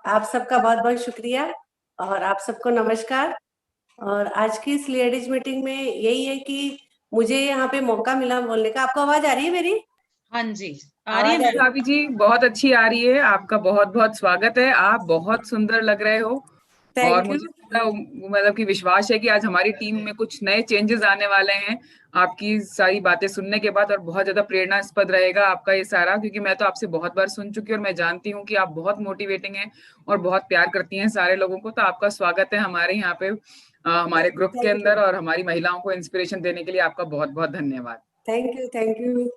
आप सबका बहुत-बहुत शुक्रिया और आप सबको नमस्कार। और आज की इस लेडीज़ मीटिंग में यही है कि मुझे यहाँ पे मौका मिला बोलने का। आपको आवाज़ आ रही है मेरी? हाँ जी, आ रही है आवाज़ आ रही मैम। है? भाभी जी बहुत अच्छी आ रही है। आपका बहुत बहुत स्वागत है। आप बहुत सुंदर लग रहे हो और थैंक यू। मुझे पूरा मतलब कि विश्वास है कि आज हमारी टीम में कुछ नए चेंजेस आने वाले हैं आपकी सारी बातें सुनने के बाद। और बहुत ज्यादा प्रेरणास्पद रहेगा आपका ये सारा, क्योंकि मैं तो आपसे बहुत बार सुन चुकी हूँ और मैं जानती हूँ कि आप बहुत मोटिवेटिंग हैं और बहुत प्यार करती हैं सारे लोगों को। तो आपका स्वागत है हमारे यहाँ पे हमारे ग्रुप के थैंक यू। अंदर, और हमारी महिलाओं को इंस्पिरेशन देने के लिए आपका बहुत बहुत धन्यवाद। Thank you, thank you.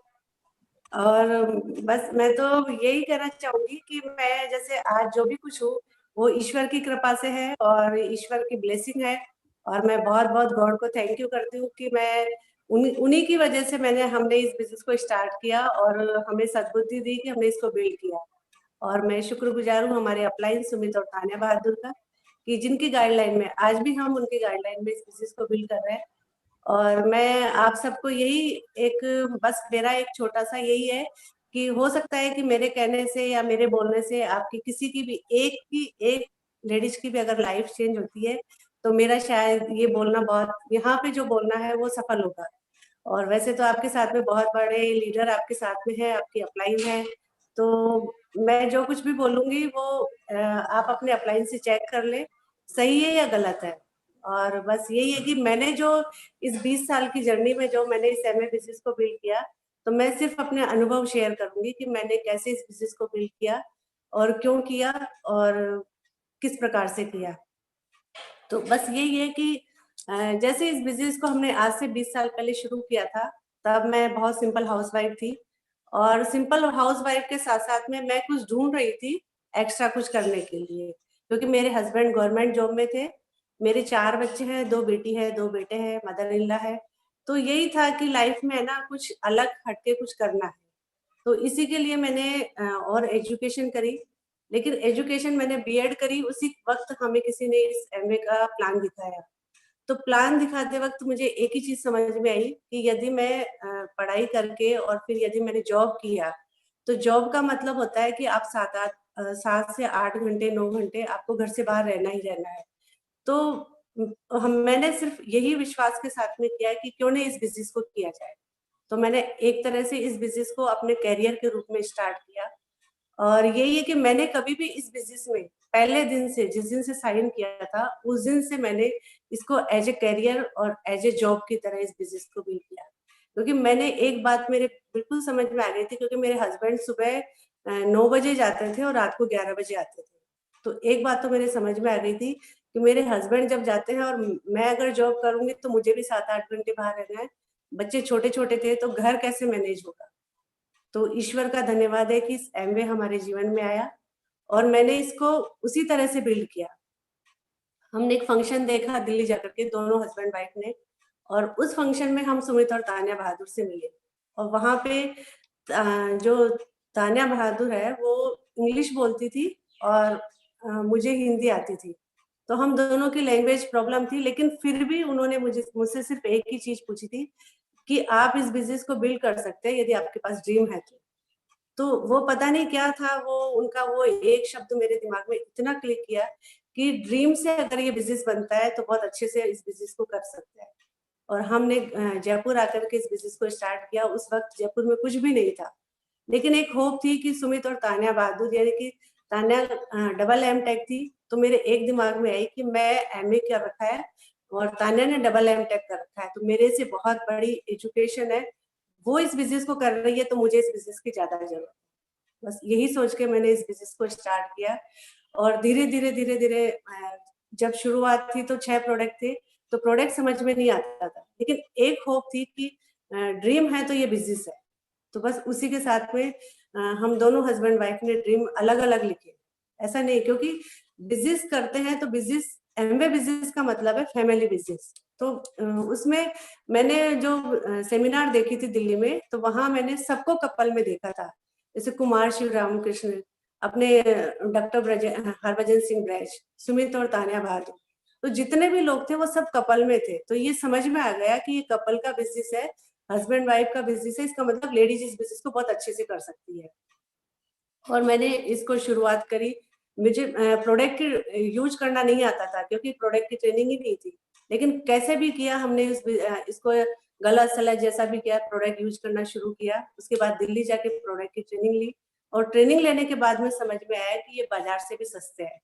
और बस मैं तो यही कहना चाहूँगी कि मैं जैसे आज जो भी कुछ हूँ, वो ईश्वर की कृपा से है और ईश्वर की ब्लेसिंग है। और मैं बहुत-बहुत गॉड को थैंक यू करती हूँ कि मैं उन्हीं की वजह से हमने इस बिज़नेस को स्टार्ट किया और हमें सद्बुद्धि दी कि हमने इसको बिल्ड किया। और मैं शुक्रगुज़ार हूँ हमारे अपलाइन सुमित और तान्या बहादुर का, कि जिनकी गाइडलाइन में आज भी हम उनकी गाइडलाइन में इस बिज़नेस को बिल्ड कर रहे हैं। और मैं आप सबको यही एक बस मेरा एक छोटा-सा यही है कि हो सकता है कि मेरे कहने से या मेरे बोलने से आपकी किसी की एक लेडीज़ की भी अगर लाइफ़ चेंज होती है, तो मेरा शायद ये बोलना बहुत यहाँ पे जो बोलना है वो सफल होगा। और वैसे तो आपके साथ में बहुत बड़े लीडर आपके साथ में हैं, आपकी अपलाइन है, तो मैं जो कुछ भी बोलूँगी वो आप अपने अपलाइन से चेक कर लें, सही है या गलत है। और बस यही है कि मैंने जो इस 20 साल की जर्नी में जो मैंने इस एमए बिज़नेस को बिल्ड किया, तो मैं सिर्फ़ अपने अनुभव शेयर करूँगी कि मैंने कैसे इस बिज़नेस को बिल्ड किया और क्यों किया और किस प्रकार से किया। तो बस यही है कि जैसे इस बिज़नेस को हमने आज से 20 साल पहले शुरू किया था, तब मैं बहुत सिंपल हाउसवाइफ़ थी और सिंपल हाउसवाइफ़ के साथ-साथ में मैं कुछ ढूँढ रही थी एक्स्ट्रा कुछ करने के लिए, क्योंकि मेरे हस्बैंड गवर्नमेंट जॉब में थे। मेरे 4 बच्चे हैं, 2 बेटी है, 2 बेटे हैं, मदर इन लॉ है। तो यही था कि लाइफ़ में है ना कुछ अलग हट के कुछ करना है। तो इसी के लिए मैंने और एजुकेशन करी, लेकिन एजुकेशन मैंने बीएड करी, उसी वक़्त हमें किसी ने इस एमए का प्लान दिखाया। तो प्लान दिखाते वक़्त मुझे एक ही चीज़ समझ में आई कि यदि मैं पढ़ाई करके और फिर यदि मैंने जॉब किया, तो जॉब का मतलब होता है कि आप 7 से 8 घंटे, 9 घंटे आपको घर से बाहर रहना ही रहना है। तो हम मैंने सिर्फ़ यही विश्वास के साथ में किया है कि क्यों नहीं इस बिज़नेस को किया जाए। तो मैंने एक तरह से इस बिज़नेस को अपने करियर के रूप में स्टार्ट किया और यही है कि मैंने कभी भी इस बिज़नेस में पहले दिन से जिस दिन से साइन किया था, उस दिन से मैंने इसको एज़ अ करियर और एज़ अ जॉब की तरह इस बिज़नेस को बिल्ड किया। क्योंकि मैंने एक बात मेरे बिल्कुल समझ में आ गई थी, क्योंकि मेरे हस्बैंड सुबह 9 बजे जाते थे और रात को 11 बजे आते थे। तो एक बात तो मेरे समझ में आ गई थी कि मेरे हस्बैंड जब जाते हैं और मैं अगर जॉब करूँगी तो मुझे भी 7-8 घंटे बाहर रहना है। बच्चे छोटे-छोटे थे तो घर कैसे मैनेज होगा? तो ईश्वर का धन्यवाद है कि इस एमवे हमारे जीवन में आया और मैंने इसको उसी तरह से बिल्ड किया। हमने एक फंक्शन देखा दिल्ली जाकर के दोनों हस्बैंड वाइफ ने, और उस फंक्शन में हम सुमित और तान्या बहादुर से मिले और वहाँ पे जो तान्या बहादुर है वो इंग्लिश बोलती थी और मुझे हिंदी आती थी। तो हम दोनों की लैंग्वेज प्रॉब्लम थी, लेकिन फिर भी उन्होंने मुझसे सिर्फ़ एक ही चीज़ पूछी थी कि आप इस बिज़नेस को बिल्ड कर सकते हैं यदि आपके पास ड्रीम है तो। तो वो पता नहीं क्या था, वो उनका वो एक शब्द मेरे दिमाग में इतना क्लिक किया कि ड्रीम से अगर ये बिज़नेस बनता है तो बहुत अच्छे से इस बिज़नेस को कर सकते हैं। और हमने जयपुर आकर के इस बिज़नेस को स्टार्ट किया। उस वक़्त जयपुर में कुछ भी नहीं था। लेकिन एक होप थी कि सुमित और तान्या बहादुर, यानी कि तान्या डबल एम टेक थी, तो मेरे एक दिमाग में आई कि मैं एमए कर रखा है और तान्या ने डबल एम टेक कर रखा है, तो मेरे से बहुत बड़ी एजुकेशन है, वो इस बिज़नेस को कर रही है तो मुझे इस बिज़नेस की ज़्यादा ज़रूरत है। बस यही सोच के मैंने इस बिज़नेस को स्टार्ट किया और धीरे-धीरे जब शुरुआत थी तो 6 प्रोडक्ट थे, तो प्रोडक्ट समझ में नहीं आता था। लेकिन एक होप थी कि ड्रीम है तो ये बिज़नेस है। तो बस उसी के साथ में हम दोनों हस्बैंड वाइफ ने ड्रीम अलग-अलग लिखे। ऐसा नहीं, क्योंकि बिज़नेस करते हैं तो एमवे बिज़नेस का मतलब है फैमिली बिज़नेस। तो उसमें मैंने जो सेमिनार देखी थी दिल्ली में, तो वहाँ मैंने सबको कपल में देखा था। जैसे कुमार शिव रामकृष्ण, अपने डॉक्टर हरभजन सिंह ब्रज, सुमित और तान्या बहादुर। तो जितने भी लोग थे वो सब कपल में थे। तो ये समझ में आ गया कि ये कपल का बिज़नेस है, हस्बैंड वाइफ का बिज़नेस है, इसका मतलब लेडीज़ इस बिज़नेस को बहुत अच्छे से कर सकती है। और मैंने इसको शुरुआत करी मुझे प्रोडक्ट यूज करना नहीं आता था क्योंकि प्रोडक्ट की ट्रेनिंग ही नहीं थी। लेकिन कैसे भी किया हमने इसको गलत सलत जैसा भी किया, प्रोडक्ट यूज करना शुरू किया। उसके बाद दिल्ली जाके प्रोडक्ट की ट्रेनिंग ली और ट्रेनिंग लेने के बाद में समझ में आया कि ये बाजार से भी सस्ते हैं।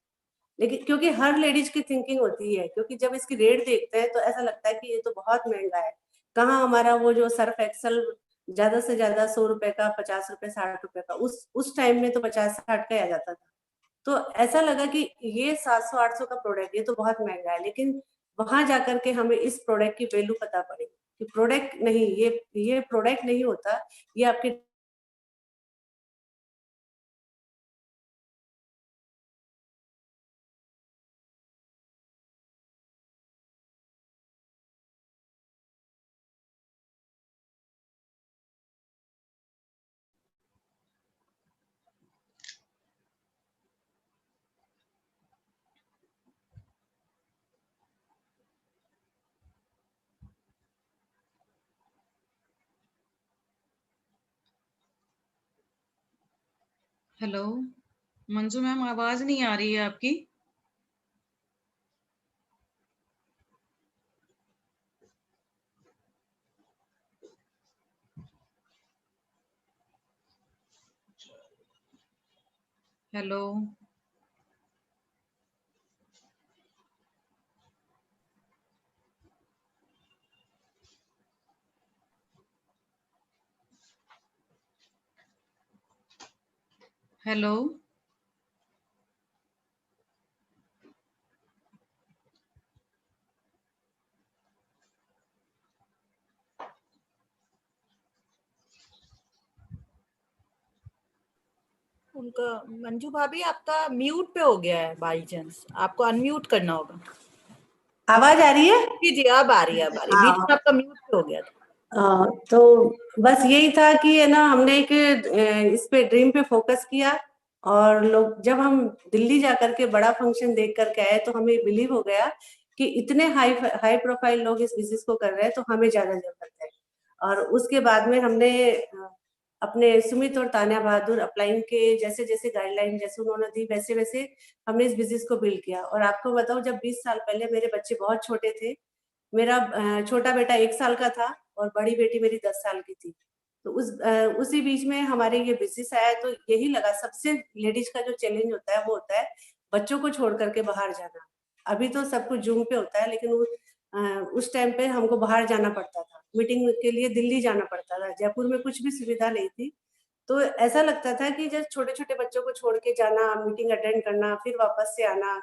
लेकिन क्योंकि हर लेडीज की थिंकिंग होती है, क्योंकि जब इसकी रेट देखते हैं तो ऐसा लगता है कि ये तो बहुत महंगा है। कहाँ हमारा वो जो सर्फ एक्सल ज्यादा से ज्यादा 100 रुपए का, 50 रुपए, 60 रुपए का, उस टाइम में तो 50-60 का ही आ जाता था। तो ऐसा लगा कि ये 700-800 का प्रोडक्ट, ये तो बहुत महंगा है। लेकिन वहां जाकर के हमें इस प्रोडक्ट की वैल्यू पता पड़ी कि प्रोडक्ट नहीं, ये प्रोडक्ट नहीं होता, ये आपके। हेलो मंजू मैम, आवाज नहीं आ रही है आपकी। हेलो हेलो उनका मंजू भाभी आपका म्यूट पे हो गया है बाई चांस, आपको अनम्यूट करना होगा। आवाज आ रही है? जी जी, अब आ रही है, अब आ रही है। बीच हाँ। में आपका म्यूट पे हो गया था। तो बस यही था कि है ना, हमने एक इस पे ड्रीम पे फोकस किया। और लोग, जब हम दिल्ली जाकर के बड़ा फंक्शन देख करके आए तो हमें बिलीव हो गया कि इतने हाई हाई प्रोफाइल लोग इस बिजनेस को कर रहे हैं, तो हमें ज्यादा जरूरत है। और उसके बाद में हमने अपने सुमित और तान्या बहादुर अपलाइन के जैसे जैसे गाइडलाइन जैसे उन्होंने दी, वैसे वैसे हमने इस बिजनेस को बिल्ड किया। और आपको बताऊं, जब 20 साल पहले मेरे बच्चे बहुत छोटे थे, मेरा छोटा बेटा 1 साल का था और बड़ी बेटी मेरी 10 साल की थी। तो उसी बीच में हमारे ये बिजनेस आया। तो यही लगा, सबसे लेडीज का जो चैलेंज होता है वो होता है बच्चों को छोड़ करके बाहर जाना। अभी तो सब कुछ जूम पे होता है, लेकिन उस टाइम पे हमको बाहर जाना पड़ता था, मीटिंग के लिए दिल्ली जाना पड़ता था। जयपुर में कुछ भी सुविधा नहीं थी। तो ऐसा लगता था कि जब छोटे छोटे बच्चों को छोड़ के जाना, मीटिंग अटेंड करना, फिर वापस से आना।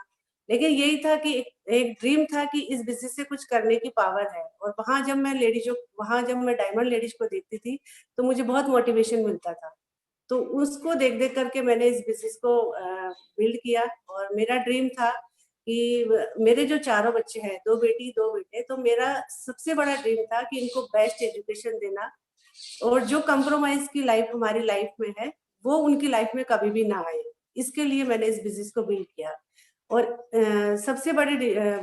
लेकिन यही था कि एक ड्रीम था कि इस बिजनेस से कुछ करने की पावर है। और वहां जब मैं डायमंड लेडीज को देखती थी तो मुझे बहुत मोटिवेशन मिलता था। तो उसको देख देख करके मैंने इस बिजनेस को बिल्ड किया। और मेरा ड्रीम था कि मेरे जो चारों बच्चे हैं, 2 बेटी 2 बेटे, तो मेरा सबसे बड़ा ड्रीम था कि इनको बेस्ट एजुकेशन देना। और जो कंप्रोमाइज की लाइफ हमारी लाइफ में है, वो उनकी लाइफ में कभी भी ना आए। इसके लिए मैंने इस बिजनेस को बिल्ड किया। और सबसे बड़ी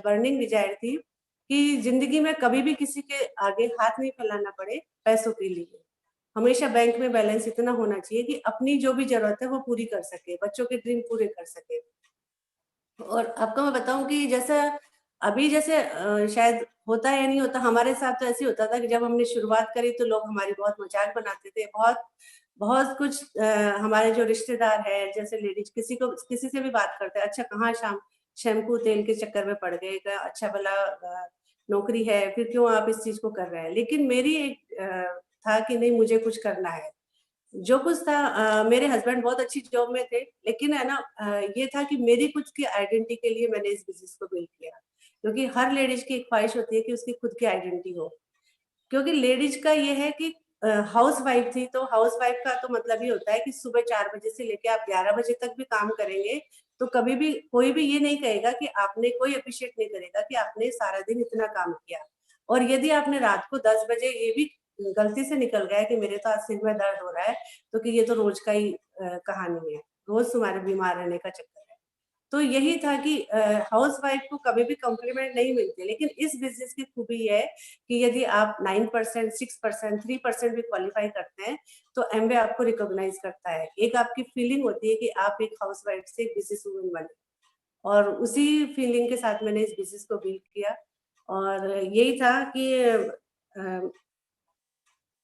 बर्निंग डिजायर थी कि जिंदगी में कभी भी किसी के आगे हाथ नहीं फैलाना पड़े पैसों के लिए। हमेशा बैंक में बैलेंस इतना होना चाहिए कि अपनी जो भी जरूरत है वो पूरी कर सके, बच्चों के ड्रीम पूरे कर सके। और आपको मैं बताऊं कि जैसा अभी जैसे शायद होता है या नहीं होता, हमारे साथ तो ऐसे ही होता था कि जब हमने शुरुआत करी तो लोग हमारी बहुत मजाक बनाते थे। बहुत बहुत कुछ हमारे जो रिश्तेदार है, जैसे लेडीज, किसी से भी बात करते हैं, अच्छा कहाँ शैम्पू तेल के चक्कर में पड़ गए, अच्छा भला नौकरी है, फिर क्यों आप इस चीज को कर रहे हैं। लेकिन मेरी एक था कि नहीं, मुझे कुछ करना है। जो कुछ था, मेरे हस्बैंड बहुत अच्छी जॉब में थे, लेकिन है ना, ये था कि मेरी खुद की आइडेंटिटी के लिए मैंने इस बिजनेस को बिल्ड किया। क्योंकि हर लेडीज की एक ख्वाहिश होती है कि उसकी खुद की आइडेंटिटी हो। क्योंकि लेडीज का ये है कि हाउस वाइफ थी, तो हाउस वाइफ का तो मतलब ये होता है कि सुबह 4 बजे से लेके आप 11 बजे तक भी काम करेंगे, तो कभी भी कोई भी ये नहीं कहेगा कि आपने, कोई अप्रिशिएट नहीं करेगा कि आपने सारा दिन इतना काम किया। और यदि आपने रात को 10 बजे ये भी गलती से निकल गया कि मेरे तो आज सिर में दर्द हो रहा है, तो कि ये तो रोज का ही कहानी है, रोज तुम्हारे बीमार रहने का चक्कर है। तो यही था कि हाउस वाइफ को कभी भी कॉम्प्लीमेंट नहीं मिलते, लेकिन इस बिजनेस की खूबी है कि यदि आप 9%, 6%, 3% भी क्वालिफाई करते हैं तो एमवे आपको रिकॉग्नाइज करता है। एक आपकी फीलिंग होती है कि आप एक हाउस वाइफ से एक बिजनेस वूमन बने, और उसी फीलिंग के साथ मैंने इस बिजनेस को बिल्ड किया। और यही था कि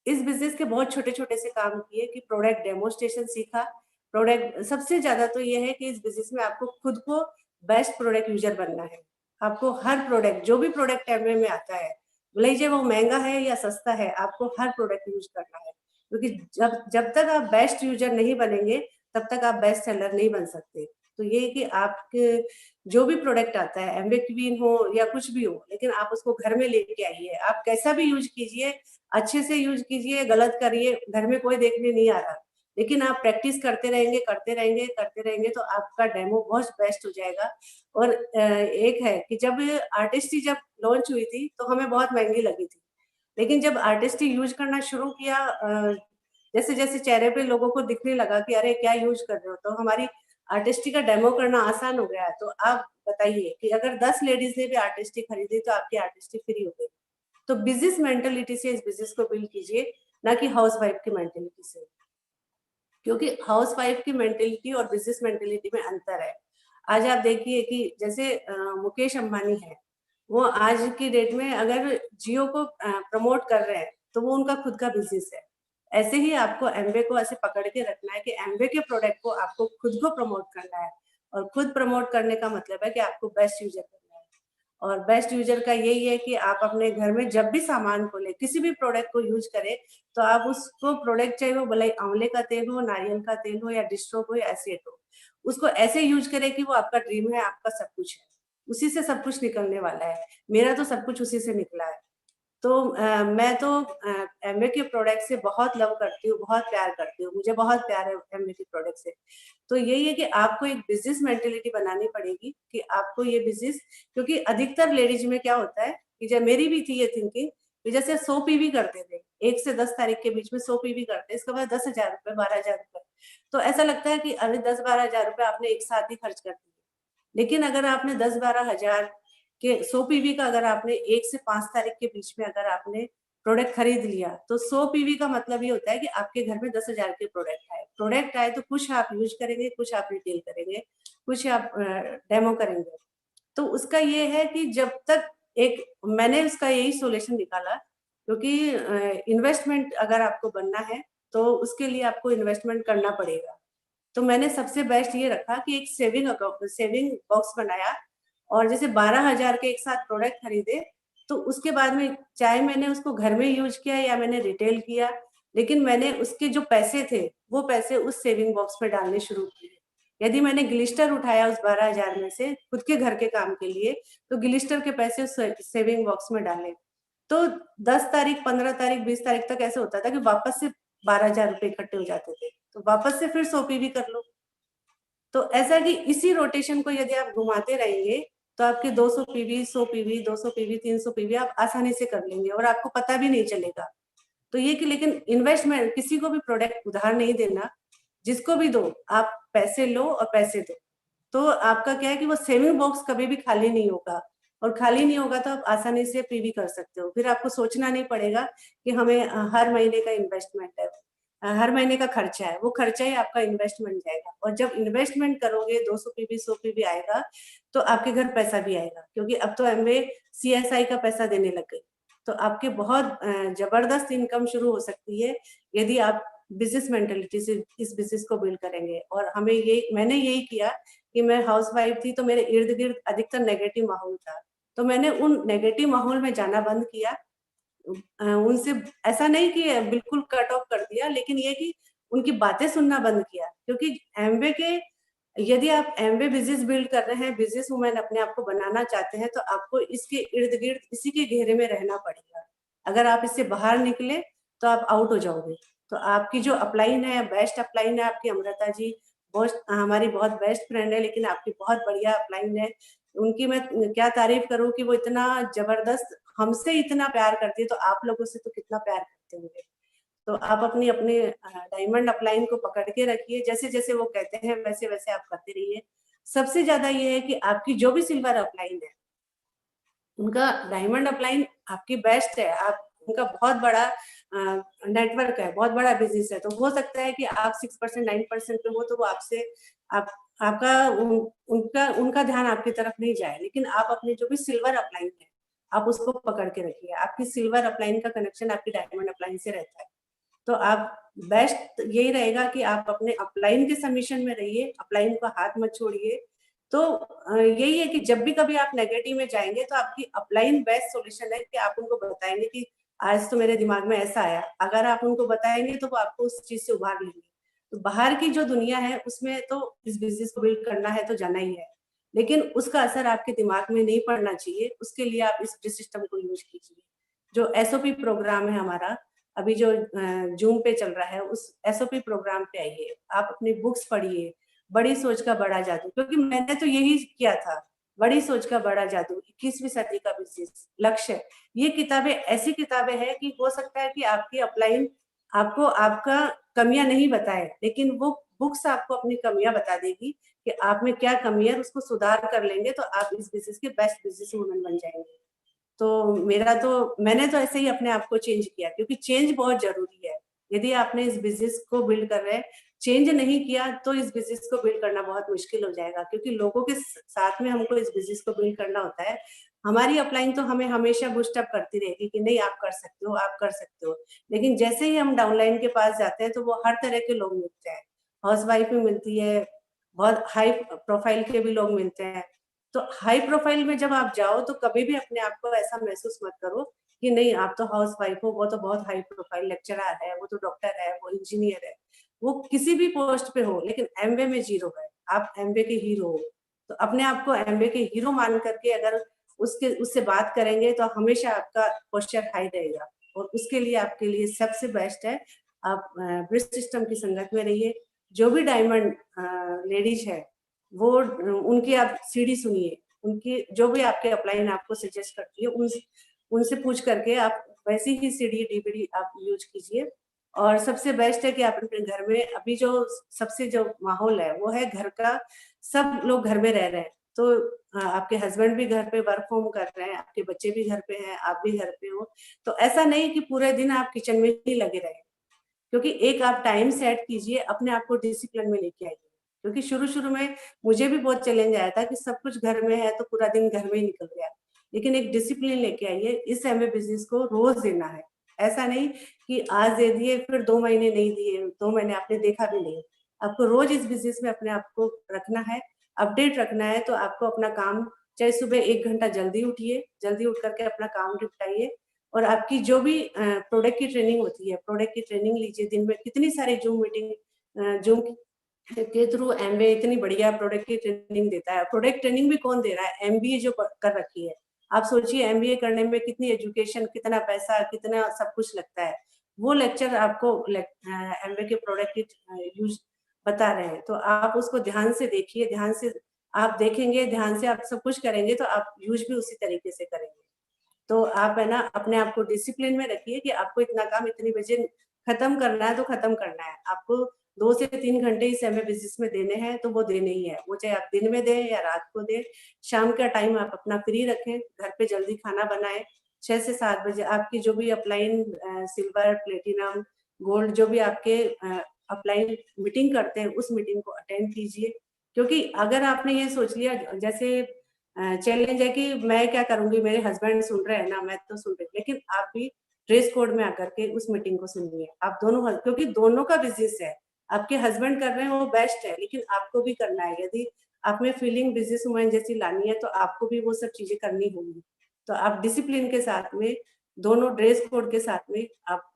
इस बिजनेस के बहुत छोटे-छोटे से काम किए कि प्रोडक्ट डेमोस्ट्रेशन सीखा। प्रोडक्ट सबसे ज़्यादा तो ये है कि इस बिजनेस में आपको खुद को बेस्ट प्रोडक्ट यूज़र बनना है। आपको हर प्रोडक्ट, जो भी प्रोडक्ट एमवे में आता है, भले ही वो महँगा है या सस्ता है, आपको हर प्रोडक्ट यूज़ करना है। क्योंकि जब जब तक आप बेस्ट यूज़र नहीं बनेंगे, तब तक आप बेस्ट सेलर नहीं बन सकते। तो ये है कि आपके जो भी प्रोडक्ट आता है, एमवे क्वीन हो या कुछ भी हो, लेकिन आप उसको घर में लेके आइए। आप कैसा भी यूज़ कीजिए, अच्छे से यूज कीजिए, गलत करिए, घर में कोई देखने नहीं आ रहा, लेकिन आप प्रैक्टिस करते रहेंगे, करते रहेंगे, करते रहेंगे तो आपका डेमो बहुत बेस्ट हो जाएगा। और एक है कि जब आर्टिस्टी जब लॉन्च हुई थी तो हमें बहुत महंगी लगी थी, लेकिन जब आर्टिस्टी यूज करना शुरू किया, जैसे जैसे चेहरे पे लोगों को दिखने लगा कि अरे क्या यूज कर रहे हो, तो हमारी आर्टिस्टी का डेमो करना आसान हो गया। तो आप बताइए कि अगर 10 लेडीज ने भी आर्टिस्टी खरीदी तो आपकी आर्टिस्टी फ्री हो गई। तो बिजनेस मेंटालिटी से इस बिजनेस को बिल्ड कीजिए, ना कि हाउस वाइफ की मेंटालिटी से, क्योंकि हाउस वाइफ की मेंटालिटी और बिजनेस मेंटालिटी में अंतर है। आज आप देखिए कि जैसे मुकेश अंबानी है, वो आज की डेट में अगर जियो को प्रमोट कर रहे हैं तो वो उनका खुद का बिजनेस है। ऐसे ही आपको एमवे को ऐसे पकड़ के रखना है कि एमवे के प्रोडक्ट को आपको खुद को प्रमोट करना है, और खुद प्रमोट करने का मतलब है कि आपको बेस्ट यूजर करना है। और बेस्ट यूजर का यही है कि आप अपने घर में जब भी सामान खोले, किसी भी प्रोडक्ट को यूज करें, तो आप उसको प्रोडक्ट, चाहे वो भले आंवले का तेल हो, नारियल का तेल हो या डिस्ट्रो हो या एसेट हो, उसको ऐसे यूज करें कि वो आपका ड्रीम है, आपका सब कुछ है, उसी से सब कुछ निकलने वाला है। मेरा तो सब कुछ उसी से निकला है। तो मैं तो एमवे के प्रोडक्ट से बहुत लव करती हूँ, बहुत प्यार करती हूँ, मुझे बहुत प्यार है एमवे के प्रोडक्ट से। तो यही है कि आपको एक बिजनेस मेंटालिटी बनानी पड़ेगी कि आपको ये बिजनेस, क्योंकि अधिकतर लेडीज में क्या होता है कि जब मेरी भी थी ये थिंकिंग कि जैसे 100 पीवी करते थे, 1 से 10 तारीख के बीच में 100 पीवी करते, इसके बाद 10,000 रुपए, 12,000 रुपए, तो ऐसा लगता है कि अरे 10-12,000 रुपए आपने एक साथ ही खर्च कर दिए। लेकिन अगर आपने 10-12,000 के 100 पीवी का अगर आपने 1 से 5 तारीख के बीच में अगर आपने प्रोडक्ट खरीद लिया, तो 100 पीवी का मतलब ये होता है कि आपके घर में 10,000 के प्रोडक्ट आए। प्रोडक्ट आए तो कुछ आप यूज करेंगे, कुछ आप रिटेल करेंगे, कुछ आप डेमो करेंगे। तो उसका ये है कि जब तक एक, मैंने उसका यही सॉल्यूशन निकाला, क्योंकि इन्वेस्टमेंट अगर आपको बनना है तो उसके लिए आपको इन्वेस्टमेंट करना पड़ेगा। तो मैंने सबसे बेस्ट ये रखा कि एक सेविंग बॉक्स बनाया, और जैसे 12,000 के एक साथ प्रोडक्ट खरीदे, तो उसके बाद में चाहे मैंने उसको घर में यूज किया या मैंने रिटेल किया, लेकिन मैंने उसके जो पैसे थे वो पैसे उस सेविंग बॉक्स में डालने शुरू किए। यदि मैंने ग्लिस्टर उठाया उस 12,000 में से खुद के घर के काम के लिए, तो ग्लिस्टर के पैसे उस सेविंग बॉक्स में डाले। तो 10 तारीख, 15 तारीख, 20 तारीख तक ऐसे होता था कि वापस से 12,000 रुपए इकट्ठे हो जाते थे, तो वापस से फिर 100 पीवी कर लो। तो ऐसा कि इसी रोटेशन को यदि आप घुमाते रहेंगे, तो आपके 200 पीवी, 100 पीवी, 200 पीवी, 300 पीवी आप आसानी से कर लेंगे और आपको पता भी नहीं चलेगा। तो ये कि लेकिन इन्वेस्टमेंट, किसी को भी प्रोडक्ट उधार नहीं देना, जिसको भी दो, आप पैसे लो और पैसे दो। तो आपका क्या है कि वो सेविंग बॉक्स कभी भी खाली नहीं होगा, और खाली नहीं होगा तो आप आसानी से पीवी कर सकते हो। फिर आपको सोचना नहीं पड़ेगा कि हमें हर महीने का इन्वेस्टमेंट है, हर महीने का खर्चा है, वो खर्चा ही आपका इन्वेस्टमेंट जाएगा। और जब इन्वेस्टमेंट करोगे 200 पीवी, 100 पीवी आएगा, तो आपके घर पैसा भी आएगा, क्योंकि अब तो एमवे सीएसआई का पैसा देने लग गई। तो आपके बहुत जबरदस्त इनकम शुरू हो सकती है यदि आप बिजनेस मेंटालिटी से इस बिजनेस को बिल्ड करेंगे। और मैंने यही किया कि मैं हाउसवाइफ थी, तो मेरे इर्द गिर्द अधिकतर नेगेटिव माहौल था, तो मैंने उन नेगेटिव माहौल में जाना बंद किया। उनसे ऐसा नहीं कि बिल्कुल कट ऑफ कर दिया, लेकिन ये कि उनकी बातें सुनना बंद किया, क्योंकि एमवे के, यदि आप एमवे बिजनेस बिल्ड कर रहे हैं, बिजनेस वुमेन अपने आप को बनाना चाहते हैं, तो आपको इसके इर्द गिर्द, इसी के घेरे में रहना पड़ेगा। अगर आप इससे बाहर निकले तो आप आउट हो जाओगे। तो आपकी जो अपलाइन है, बेस्ट अपलाइन है आपकी अमृता जी, बहुत हमारी बहुत बेस्ट फ्रेंड है, लेकिन आपकी बहुत बढ़िया अपलाइन है। उनकी मैं क्या तारीफ करूं कि वो इतना जबरदस्त हमसे इतना प्यार करती है, तो आप लोगों से तो कितना प्यार करते होंगे। तो आप अपनी अपने डायमंड अपलाइन को पकड़ के रखिए, जैसे जैसे वो कहते हैं वैसे वैसे आप करते रहिए। सबसे ज्यादा ये है कि आपकी जो भी सिल्वर अपलाइन है, उनका डायमंड अपलाइन आपकी बेस्ट है, आप उनका बहुत बड़ा नेटवर्क है, बहुत बड़ा बिजनेस है। तो हो सकता है कि आप 6% 9% पे हो तो वो आपसे आपका उनका ध्यान आपकी तरफ नहीं जाए, लेकिन आप अपने जो भी सिल्वर अपलाइन है आप उसको पकड़ के रखिए। आपकी सिल्वर अपलाइन का कनेक्शन आपकी डायमंड अपलाइन से रहता है। तो आप बेस्ट यही रहेगा कि आप अपने अपलाइन के सबमिशन में रहिए, अपलाइन को हाथ मत छोड़िए। तो यही है कि जब भी कभी आप नेगेटिव में जाएंगे तो आपकी अपलाइन बेस्ट सॉल्यूशन है कि आप उनको बताएंगे कि आज तो मेरे दिमाग में ऐसा आया। अगर आप उनको बताएंगे तो वो आपको उस चीज से उभार लेंगे। तो बाहर की जो दुनिया है उसमें तो इस बिजनेस को बिल्ड करना है तो जाना ही है, लेकिन उसका असर आपके दिमाग में नहीं पड़ना चाहिए। उसके लिए आप इस सिस्टम को यूज कीजिए। जो एसओपी प्रोग्राम है हमारा, अभी जो जूम पे चल रहा है, उस एसओपी प्रोग्राम पे आइए, आप अपनी बुक्स पढ़िए। बड़ी सोच का बड़ा जादू, क्योंकि मैंने तो यही किया था। बड़ी सोच का बड़ा जादू, 21वीं सदी का बिजनेस लक्ष्य, ये किताबें ऐसी किताबें हैं कि हो सकता है कि आपकी अपलाइन आपको आपका कमियां नहीं बताए, लेकिन वो बुक्स आपको अपनी कमियां बता देगी कि आप में क्या कमी है, उसको सुधार कर लेंगे तो आप इस बिजनेस के बेस्ट बिजनेस वुमन बन जाएंगे। तो मैंने तो ऐसे ही अपने आप को चेंज किया, क्योंकि चेंज बहुत जरूरी है। यदि आपने इस बिजनेस को बिल्ड कर रहे हैं, चेंज नहीं किया तो इस बिजनेस को बिल्ड करना बहुत मुश्किल हो जाएगा, क्योंकि लोगों के साथ में हमको इस बिजनेस को बिल्ड करना होता है। हमारी अपलाइन तो हमें हमेशा बूस्ट अप करती रहेगी कि नहीं आप कर सकते हो, आप कर सकते हो। लेकिन जैसे ही हम डाउनलाइन के पास जाते हैं तो वो हर तरह के लोग मिलते हैं। हाउसवाइफ भी मिलती है, बहुत हाई प्रोफाइल के भी लोग मिलते हैं। तो हाई प्रोफाइल में जब आप जाओ तो कभी भी अपने आप को ऐसा महसूस मत करो कि नहीं आप तो हाउस वाइफ हो, वो तो बहुत हाई प्रोफाइल लेक्चरर है, वो तो डॉक्टर है, वो इंजीनियर है। वो किसी भी पोस्ट पे हो, लेकिन एमवे में जीरो है, आप एमवे के हीरो हो। तो अपने आप को एमवे के हीरो मान करके अगर उससे बात करेंगे तो हमेशा आपका पोस्चर हाई रहेगा। और उसके लिए आपके लिए सबसे बेस्ट है आप ब्रिज सिस्टम की संगत में रहिए। जो भी डायमंड लेडीज है वो उनकी आप सीडी सुनिए, उनकी जो भी आपके अपलाइन आपको सजेस्ट करती है उनसे पूछ करके आप वैसी ही सीडी डीवीडी आप यूज कीजिए। और सबसे बेस्ट है कि आप अपने घर में अभी जो सबसे जो माहौल है वो है घर का, सब लोग घर में रह रहे हैं। तो आपके हस्बैंड भी घर पे वर्क फ्रॉम कर रहे हैं, आपके बच्चे भी घर पे हैं, आप भी घर पे हो। तो ऐसा नहीं कि पूरे दिन आप किचन में ही लगे रहे, क्योंकि एक आप टाइम सेट कीजिए, अपने आप को डिसिप्लिन में लेके आइए। क्योंकि शुरू-शुरू में मुझे भी बहुत चैलेंज आया था कि सब कुछ घर में है तो पूरा दिन घर में ही निकल गया। लेकिन एक डिसिप्लिन लेके आइए, इस एमवे बिज़नेस को रोज़ देना है। ऐसा नहीं कि आज दे दिए फिर 2 महीने नहीं दिए, 2 महीने आपने देखा भी नहीं। आपको रोज़ इस बिज़नेस में अपने आप को रखना है, अपडेट रखना है। तो आपको अपना काम, चाहे सुबह 1 घंटा जल्दी उठिए, जल्दी उठ करके अपना काम निपटाइए। और आपकी जो भी प्रोडक्ट की ट्रेनिंग होती है, प्रोडक्ट की ट्रेनिंग लीजिए। दिन में कितनी सारी जूम मीटिंग जूम के थ्रू एमवे इतनी बढ़िया प्रोडक्ट की ट्रेनिंग देता है। प्रोडक्ट ट्रेनिंग भी कौन दे रहा है? एमबीए जो कर रखी है। आप सोचिए एमबीए करने में कितनी एजुकेशन, कितना पैसा, कितना सब कुछ लगता है। वो लेक्चर आपको एमवे के प्रोडक्ट की यूज बता रहे हैं। तो आप उसको ध्यान से देखिए, ध्यान से आप देखेंगे, ध्यान से आप सब कुछ करेंगे तो आप यूज भी उसी तरीके से करेंगे। तो आप है ना अपने आप को डिसिप्लिन में रखिए कि आपको इतना काम इतनी बजे खत्म करना है तो खत्म करना है। आपको 2 से 3 घंटे इस एमए बिजनेस में देने हैं तो वो देने ही है। वो चाहे आप दिन में दें या रात को दें। शाम का टाइम आप अपना फ्री रखें, घर पे जल्दी खाना बनाएं। 6 से 7 बजे आपकी जो भी अपलाइन सिल्वर, प्लेटिनम, गोल्ड जो भी आपके अपलाइन मीटिंग करते हैं उस मीटिंग को अटेंड कीजिए। क्योंकि अगर आपने ये सोच लिया, जैसे चैलेंज है कि मैं क्या करूंगी, मेरे हस्बैंड सुन रहे हैं ना, मैं तो सुन रही हूँ, लेकिन आप भी ड्रेस कोड में आकर के उस मीटिंग को सुनिए। आप दोनों, क्योंकि दोनों का बिजनेस है। आपके हस्बैंड कर रहे हैं वो बेस्ट है, लेकिन आपको भी करना है। यदि आप में फीलिंग बिजनेस वुमन जैसी लानी है तो आपको भी वो सब चीजें करनी होंगी। तो आप डिसिप्लिन के साथ में, दोनों ड्रेस कोड के साथ में आप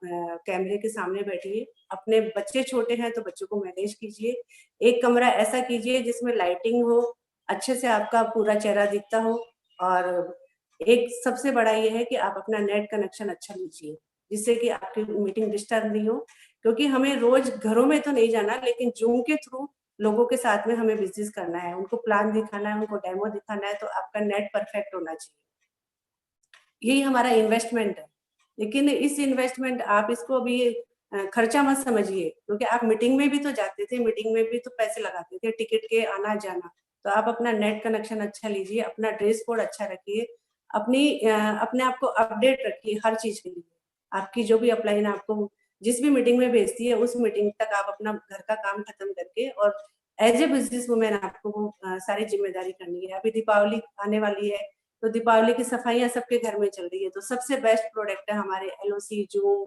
कैमरे के सामने बैठिए। अपने बच्चे छोटे हैं तो बच्चों को मैनेज कीजिए। एक कमरा ऐसा कीजिए जिसमें लाइटिंग हो, अच्छे से आपका पूरा चेहरा दिखता हो। और एक सबसे बड़ा ये है कि आप अपना नेट कनेक्शन अच्छा लीजिए, जिससे कि आपकी मीटिंग डिस्टर्ब नहीं हो। क्योंकि हमें रोज घरों में तो नहीं जाना, लेकिन जूम के थ्रू लोगों के साथ में हमें बिजनेस करना है, उनको प्लान दिखाना है, उनको डेमो दिखाना है। तो आपका नेट परफेक्ट होना चाहिए। यही हमारा इन्वेस्टमेंट है। लेकिन इस इन्वेस्टमेंट आप इसको भी खर्चा मत समझिए, क्योंकि आप मीटिंग में भी तो जाते थे, मीटिंग में भी तो पैसे लगाते थे, टिकट के आना जाना। तो आप अपना नेट कनेक्शन अच्छा लीजिए, अपना ड्रेस कोड अच्छा रखिए, अपने आप को अपडेट रखिए हर चीज के लिए। आपकी जो भी अपलाइन आपको जिस भी मीटिंग में भेजती है, उस मीटिंग तक आप अपना घर का काम खत्म करके, और एज ए बिजनेस वुमेन आपको वो सारी जिम्मेदारी करनी है। अभी दीपावली आने वाली है, तो दीपावली की सफाइयां सबके घर में चल रही है, तो सबसे बेस्ट प्रोडक्ट है हमारे LOC, जूम,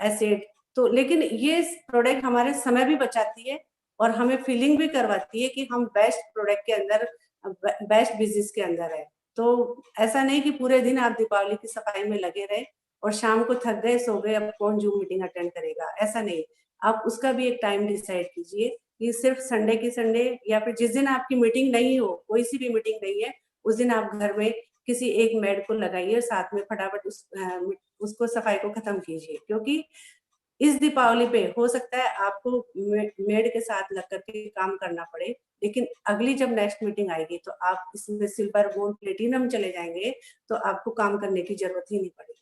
एसिड। तो लेकिन ये प्रोडक्ट हमारे समय भी बचाती है और हमें फीलिंग भी करवाती है कि हम बेस्ट प्रोडक्ट के अंदर, बेस्ट बिजनेस के अंदर है। तो ऐसा नहीं कि पूरे दिन आप दीपावली की सफाई में लगे रहे और शाम को थक गए, सो गए, अब कौन जूम मीटिंग अटेंड करेगा, ऐसा नहीं। आप उसका भी एक टाइम डिसाइड कीजिए कि सिर्फ संडे की संडे, या फिर जिस दिन आपकी मीटिंग नहीं हो, कोई सी भी मीटिंग नहीं है, उस दिन आप घर में किसी एक मेड को लगाइए, साथ में फटाफट उसको सफाई को खत्म कीजिए। क्योंकि इस दीपावली पे हो सकता है आपको मेड के साथ लग करके काम करना पड़े, लेकिन अगली जब नेक्स्ट मीटिंग आएगी तो आप इसमें सिल्वर, गोल्ड, प्लेटिनम चले जाएंगे, तो आपको काम करने की जरूरत ही नहीं पड़ेगी।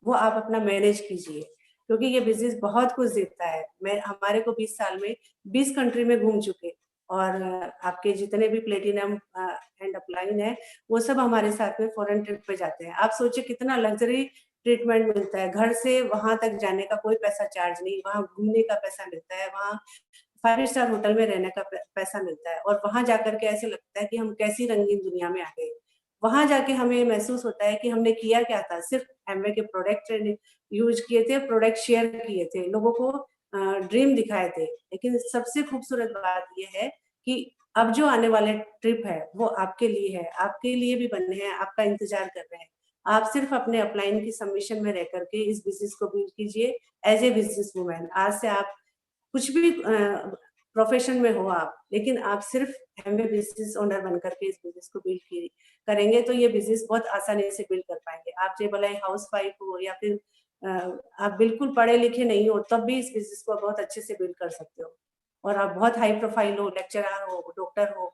वो आप अपना मैनेज कीजिए, क्योंकि ये बिजनेस बहुत कुछ देता है। हमारे को 20 साल में 20 कंट्री में घूम चुके, और आपके जितने भी प्लेटिनम एंड अपलाइन है, वो सब हमारे साथ में फॉरेन ट्रिप पे जाते हैं। आप सोचिए कितना लग्जरी ट्रीटमेंट मिलता है, घर से वहां तक जाने का कोई पैसा चार्ज नहीं, वहां घूमने का पैसा मिलता है, वहां 5 स्टार होटल में रहने का पैसा मिलता है, और वहां जाकर के ऐसे लगता है कि हम कैसी रंगीन दुनिया में आ गए। वहां जाके हमें महसूस होता है कि हमने किया क्या था, सिर्फ एमवे के प्रोडक्ट यूज किए थे, प्रोडक्ट शेयर किए थे, लोगों को ड्रीम दिखाए थे। लेकिन सबसे खूबसूरत बात यह है कि अब जो आने वाले ट्रिप है वो आपके लिए है, आपके लिए भी बने हैं, आपका इंतजार कर रहे हैं। आप सिर्फ अपने अपलाइन की सबमिशन में रह करके इस बिजनेस को बिल्ड कीजिए एज ए बिजनेस वुमेन। आज से आप कुछ भी प्रोफेशन में हो आप, लेकिन आप सिर्फ एमवे बिजनेस ओनर बन करके इस बिजनेस को बिल्ड करेंगे, तो ये बिजनेस बहुत आसानी से बिल्ड कर पाएंगे। आप चाहे भले हाउस वाइफ हो, या फिर आप बिल्कुल पढ़े लिखे नहीं हो, तब भी इस बिजनेस को बहुत अच्छे से बिल्ड कर सकते हो। और आप बहुत हाई प्रोफाइल हो, लेक्चरर हो, डॉक्टर हो,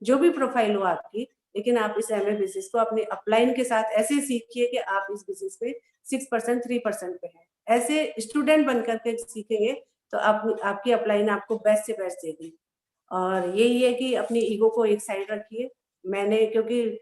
जो भी प्रोफाइल हो आपकी, लेकिन आप इस एमए बिजनेस को अपने अपलाइन के साथ ऐसे सीखिए कि आप इस बिजनेस में 6%, 3% पे है। ऐसे स्टूडेंट बनकर के सीखेंगे तो आपकी अपलाइन आपको बेस्ट से बेस्ट देगी। और यही है कि अपनी ईगो को एक साइड रखिए। क्योंकि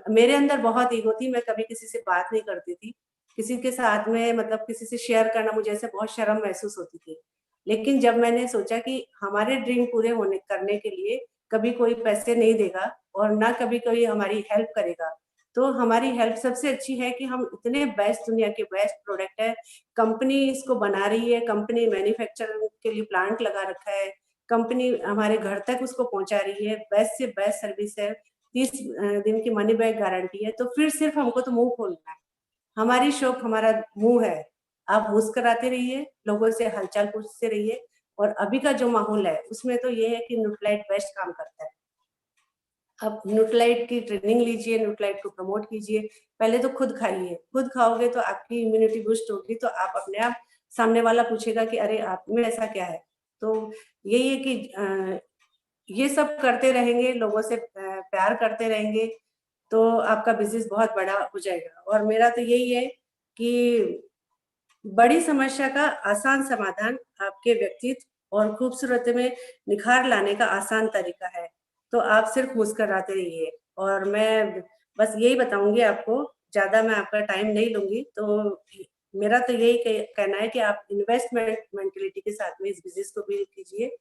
मेरे अंदर बहुत ईगो थी, मैं कभी किसी से बात नहीं करती थी, किसी के साथ में मतलब किसी से शेयर करना मुझे ऐसे बहुत शर्म महसूस होती थी। लेकिन जब मैंने सोचा कि हमारे ड्रीम पूरे करने के लिए कभी कोई पैसे नहीं देगा और ना कभी कोई हमारी हेल्प करेगा, तो हमारी हेल्प सबसे अच्छी है कि हम इतने बेस्ट, दुनिया के बेस्ट प्रोडक्ट है, कंपनी इसको बना रही है, कंपनी मैन्युफैक्चरिंग के लिए प्लांट लगा रखा है, कंपनी हमारे घर तक उसको पहुंचा रही है, बेस्ट से बेस्ट सर्विस है, 30 दिन की मनी बैक गारंटी है। तो फिर सिर्फ हमको तो मुंह खोलना है, हमारी शौक हमारा मुंह है। आप मुस्कुराते रहिए, लोगों से हालचाल पूछते रहिए। और अभी का जो माहौल है उसमें तो ये है कि न्यूट्रालाइट बेस्ट काम करता है। आप न्यूट्रालाइट की ट्रेनिंग लीजिए, न्यूट्रालाइट को प्रमोट कीजिए। पहले तो खुद खाइए, खुद खाओगे तो आपकी इम्यूनिटी बूस्ट होगी, तो आप अपने आप, सामने वाला पूछेगा कि अरे आप में ऐसा क्या है। तो यही है कि ये सब करते रहेंगे, लोगों से प्यार करते रहेंगे, तो आपका बिजनेस बहुत बड़ा हो जाएगा। और मेरा तो यही है कि बड़ी समस्या का आसान समाधान आपके व्यक्तित्व और खूबसूरती में निखार लाने का आसान तरीका है। तो आप सिर्फ मुस्कुराते रहिए। और मैं बस यही बताऊंगी आपको, ज्यादा मैं आपका टाइम नहीं लूंगी। तो मेरा तो यही कहना है कि आप इन्वेस्टमेंट मेंटेलिटी के साथ में इस बिजनेस को बिल्ड कीजिए।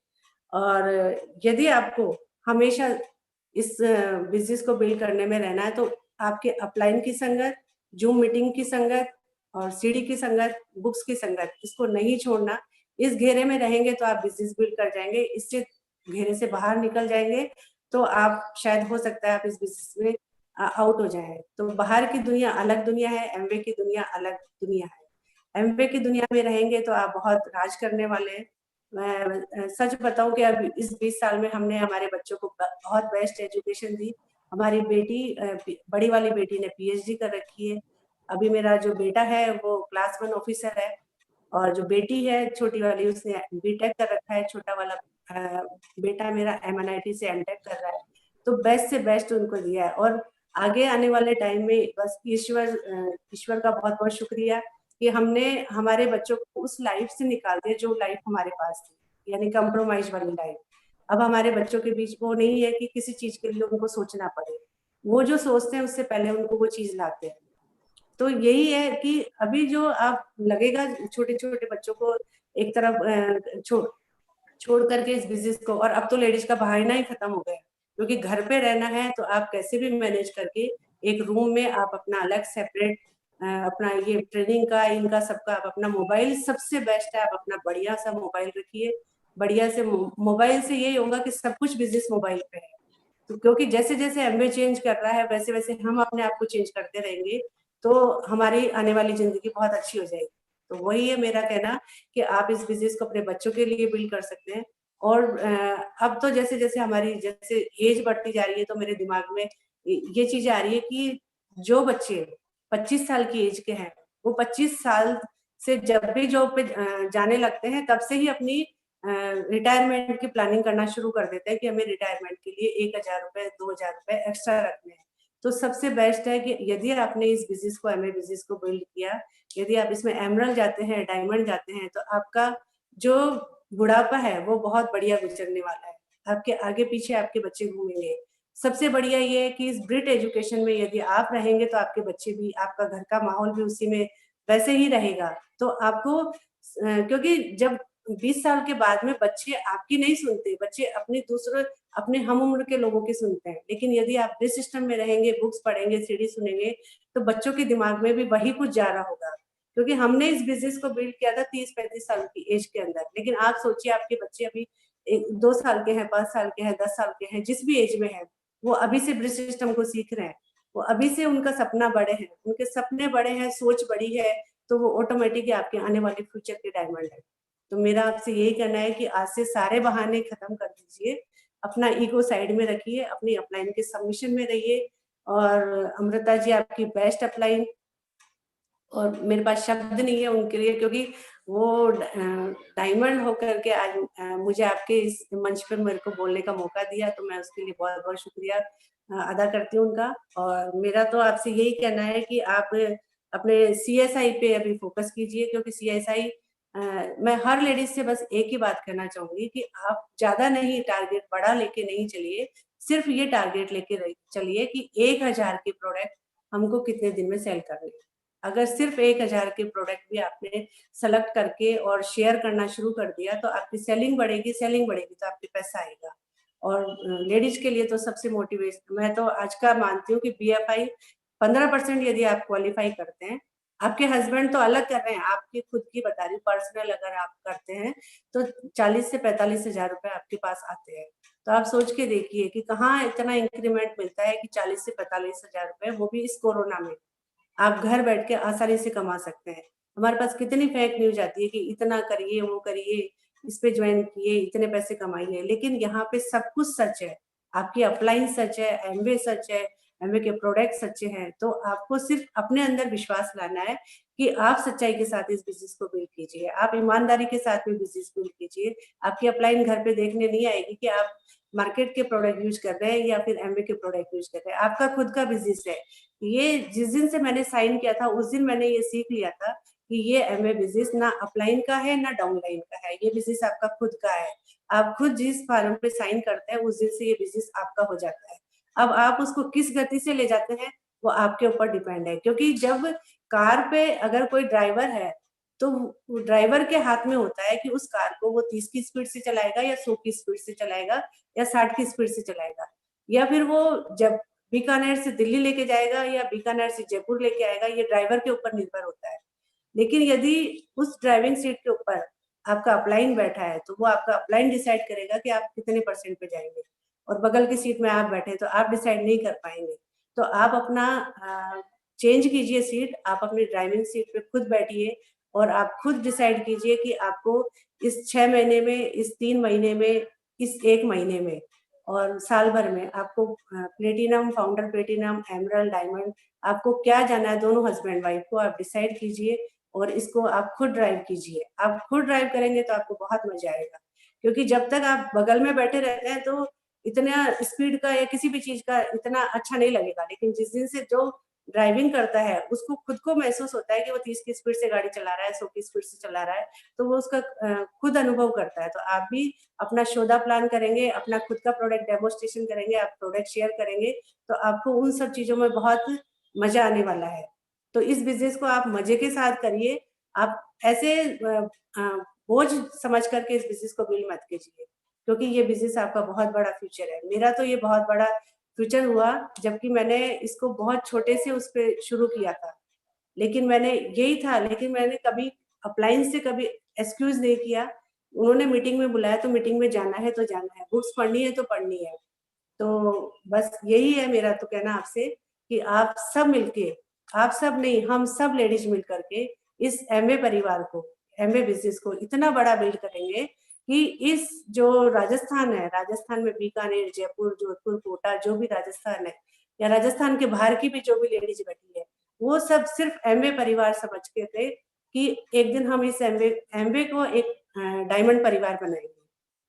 और यदि आपको हमेशा इस बिजनेस को बिल्ड करने में रहना है, तो आपके अपलाइन की संगत, जूम मीटिंग की संगत और सीढ़ी की संगत, बुक्स की संगत, इसको नहीं छोड़ना। इस घेरे में रहेंगे तो आप बिजनेस बिल्ड कर जाएंगे, इससे घेरे से बाहर निकल जाएंगे तो आप शायद, हो सकता है आप इस बिजनेस में आउट हो जाए। तो बाहर की दुनिया अलग दुनिया है, एमवे की दुनिया अलग दुनिया है। एमवे की दुनिया में रहेंगे तो आप बहुत राज करने वाले हैं। मैं सच बताऊं कि अब इस 20 साल में हमने हमारे बच्चों को बहुत बेस्ट एजुकेशन दी। हमारी बेटी, बड़ी वाली बेटी ने PhD कर रखी है। अभी मेरा जो बेटा है वो क्लास 1 ऑफिसर है, और जो बेटी है छोटी वाली, उसने बीटेक कर रखा है। छोटा वाला बेटा मेरा MNIT से एमटेक कर रहा है। तो बेस्ट से बेस्ट उनको दिया है। और आगे आने वाले टाइम में बस ईश्वर का बहुत बहुत शुक्रिया कि हमने हमारे बच्चों को उस लाइफ से निकाल दिया जो लाइफ हमारे पास थी, यानी कंप्रोमाइज वाली लाइफ। अब हमारे बच्चों के बीच वो नहीं है कि किसी चीज के लिए उनको सोचना पड़े, वो जो सोचते हैं उससे पहले उनको वो चीज लाते हैं। तो यही है कि अभी जो आप लगेगा छोटे छोटे बच्चों को एक तरफ छोड़ करके इस बिजनेस को, और अब तो लेडीज का बहाना ही खत्म हो गया, क्योंकि घर पे रहना है तो आप कैसे भी मैनेज करके एक रूम में आप अपना अलग सेपरेट अपना ये ट्रेनिंग का इनका सबका आप अपना मोबाइल सबसे बेस्ट है, आप अपना बढ़िया सा मोबाइल रखिए, बढ़िया से मोबाइल से यही होगा कि सब कुछ बिजनेस मोबाइल पे है। तो क्योंकि जैसे जैसे एमवे चेंज कर रहा है वैसे वैसे हम अपने आप को चेंज करते रहेंगे, तो हमारी आने वाली जिंदगी बहुत अच्छी हो जाएगी। तो वही है मेरा कहना कि आप इस बिजनेस को अपने बच्चों के लिए बिल्ड कर सकते हैं। और अब तो जैसे जैसे हमारी जैसे एज बढ़ती जा रही है, तो मेरे दिमाग में ये चीज आ रही है कि जो बच्चे 25 साल की एज के हैं, वो 25 साल से जब भी जॉब पे जाने लगते हैं, तब से ही अपनी रिटायरमेंट की प्लानिंग करना शुरू कर देते हैं कि हमें रिटायरमेंट के लिए 1000 रुपए 2000 रुपए एक्स्ट्रा रखने हैं। तो सबसे बेस्ट है कि यदि आपने इस बिजनेस को एमए बिजनेस को बिल्ड किया, यदि आप इसमें एमरल्ड जाते हैं, डायमंड जाते हैं, तो आपका जो बुढ़ापा है वो बहुत बढ़िया गुजरने वाला है। आपके आगे पीछे आपके बच्चे घूमेंगे। सबसे बढ़िया ये है कि इस ब्रिट एजुकेशन में यदि आप रहेंगे तो आपके बच्चे भी, आपका घर का माहौल भी उसी में वैसे ही रहेगा। तो आपको क्योंकि जब 20 साल के बाद में बच्चे आपकी नहीं सुनते, बच्चे अपने दूसरे अपने हम उम्र के लोगों की सुनते हैं। लेकिन यदि आप ब्रिज सिस्टम में रहेंगे, बुक्स पढ़ेंगे, सीडी सुनेंगे, तो बच्चों के दिमाग में भी वही कुछ जा रहा होगा। क्योंकि हमने इस बिजनेस को बिल्ड किया था 30-35 साल की एज के अंदर, लेकिन आप सोचिए आपके बच्चे अभी 2 साल के हैं, 5 साल के हैं, 10 साल के हैं, जिस भी एज में है, वो अभी से ब्रिज सिस्टम को सीख रहे हैं। वो अभी से उनका सपना बड़े हैं, उनके सपने बड़े हैं, सोच बड़ी है, तो वो ऑटोमेटिक आपके आने वाले फ्यूचर के डायमंड है। तो मेरा आपसे यही कहना है कि आज से सारे बहाने खत्म कर दीजिए, अपना ईगो साइड में रखिए, अपनी अपलाइन के सबमिशन में रहिए। और अमृता जी आपकी बेस्ट अपलाइन, और मेरे पास शब्द नहीं है उनके लिए, क्योंकि वो डायमंड होकर के आज मुझे आपके इस मंच पर मेरे को बोलने का मौका दिया, तो मैं उसके लिए बहुत बहुत शुक्रिया अदा करती हूँ उनका। और मेरा तो आपसे यही कहना है कि आप अपने CSI पे अभी फोकस कीजिए, क्योंकि CSI मैं हर लेडीज से बस एक ही बात कहना चाहूंगी कि आप ज्यादा नहीं, टारगेट बड़ा लेके नहीं चलिए, सिर्फ ये टारगेट लेके चलिए कि 1000 के प्रोडक्ट हमको कितने दिन में सेल करने हैं। अगर सिर्फ 1000 के प्रोडक्ट भी आपने सेलेक्ट करके और शेयर करना शुरू कर दिया, तो आपकी सेलिंग बढ़ेगी तो आपके पैसा आएगा। और लेडीज के लिए तो सबसे मोटिवेशन, मैं तो आज का मानती हूँ कि BFI 15% यदि आप क्वालिफाई करते हैं, आपके हस्बैंड तो अलग कर रहे हैं, आपकी खुद की बता रही हूँ, पर्सनल अगर आप करते हैं तो 40 से 45 हजार रुपए आपके पास आते हैं। तो आप सोच के देखिए कि कहाँ इतना इंक्रीमेंट मिलता है कि 40 से 45 हजार रुपए, वो भी इस कोरोना में आप घर बैठ के आसानी से कमा सकते हैं। हमारे पास कितनी फेक न्यूज आती है कि इतना करिए, वो करिए, इस पे ज्वाइन किए, इतने पैसे कमाइए, लेकिन यहाँ पे सब कुछ सच है। आपकी अपलाइन सच है, एमवे सच है, एमवे के प्रोडक्ट सच्चे हैं। तो आपको सिर्फ अपने अंदर विश्वास लाना है कि आप सच्चाई के साथ इस बिजनेस को बिल्ड कीजिए, आप ईमानदारी के साथ में बिजनेस बिल्ड कीजिए। आपकी अपलाइन घर पे देखने नहीं आएगी कि आप मार्केट के प्रोडक्ट यूज कर रहे हैं या फिर एमवे के प्रोडक्ट यूज कर रहे हैं। आपका खुद का बिजनेस है। ये जिस दिन से मैंने साइन किया था, उस दिन मैंने ये सीख लिया था कि ये एमवे बिजनेस ना अपलाइन का है ना डाउनलाइन का है, ये बिजनेस आपका खुद का है। आप खुद जिस फॉर्म पे साइन करते हैं, उस दिन से ये बिजनेस आपका हो जाता है। अब आप उसको किस गति से ले जाते हैं, वो आपके ऊपर डिपेंड है। क्योंकि जब कार पे अगर कोई ड्राइवर है, तो ड्राइवर के हाथ में होता है कि उस कार को वो 30 की स्पीड से चलाएगा या 100 की स्पीड से चलाएगा या 60 की स्पीड से चलाएगा, या फिर वो जब बीकानेर से दिल्ली लेके जाएगा या बीकानेर से जयपुर लेके आएगा, ये ड्राइवर के ऊपर निर्भर होता है। लेकिन यदि उस ड्राइविंग सीट के ऊपर आपका अपलाइन बैठा है, तो वो आपका अपलाइन डिसाइड करेगा कि आप कितने % पे जाएंगे, और बगल की सीट में आप बैठे तो आप डिसाइड नहीं कर पाएंगे। तो आप अपना चेंज कीजिए सीट, आप अपनी ड्राइविंग सीट पे खुद बैठिए और आप खुद डिसाइड कीजिए कि आपको इस 6 महीने में, इस 3 महीने में, इस 1 महीने में और साल भर में आपको platinum, founder platinum, emerald, diamond, आपको क्या जाना है। दोनों हस्बैंड वाइफ को आप डिसाइड कीजिए और इसको आप खुद ड्राइव कीजिए। आप खुद ड्राइव करेंगे तो आपको बहुत मजा आएगा, क्योंकि जब तक आप बगल में बैठे रहते हैं तो इतना स्पीड का या किसी भी चीज का इतना अच्छा नहीं लगेगा। लेकिन जिस दिन से जो ड्राइविंग करता है उसको खुद को महसूस होता है कि वो 30 की स्पीड से गाड़ी चला रहा है, 100 की स्पीड से चला रहा है, तो वो उसका खुद अनुभव करता है। तो आप भी अपना शोधा प्लान करेंगे, अपना खुद का प्रोडक्ट डेमोस्ट्रेशन करेंगे, आप प्रोडक्ट शेयर करेंगे, तो आपको उन सब चीजों में बहुत मजा आने वाला है। तो इस बिजनेस को आप मजे के साथ करिए, आप ऐसे बोझ समझ करके इस बिजनेस को बिल्ड मत कीजिए, क्योंकि ये बिजनेस आपका बहुत बड़ा फ्यूचर है। मेरा तो ये बहुत बड़ा फ्यूचर हुआ जबकि मैंने इसको बहुत छोटे से उस पे शुरू किया था, लेकिन मैंने यही था, लेकिन मैंने कभी अप्लायंस से कभी एक्सक्यूज नहीं किया। उन्होंने मीटिंग में बुलाया तो मीटिंग में जाना है तो जाना है, बुक्स पढ़नी है तो पढ़नी है। तो बस यही है मेरा तो कहना आपसे कि आप सब मिलके, आप सब नहीं, हम सब लेडीज मिल करके इस एमवे परिवार को, एमवे बिजनेस को इतना बड़ा बिल्ड करेंगे कि इस जो राजस्थान है, राजस्थान में बीकानेर, जयपुर, जोधपुर, कोटा, जो भी राजस्थान है या राजस्थान के बाहर की भी जो भी लेडीज बैठी है, वो सब सिर्फ एमवे परिवार समझ के थे कि एक दिन हम इस एमवे को एक डायमंड परिवार बनाएंगे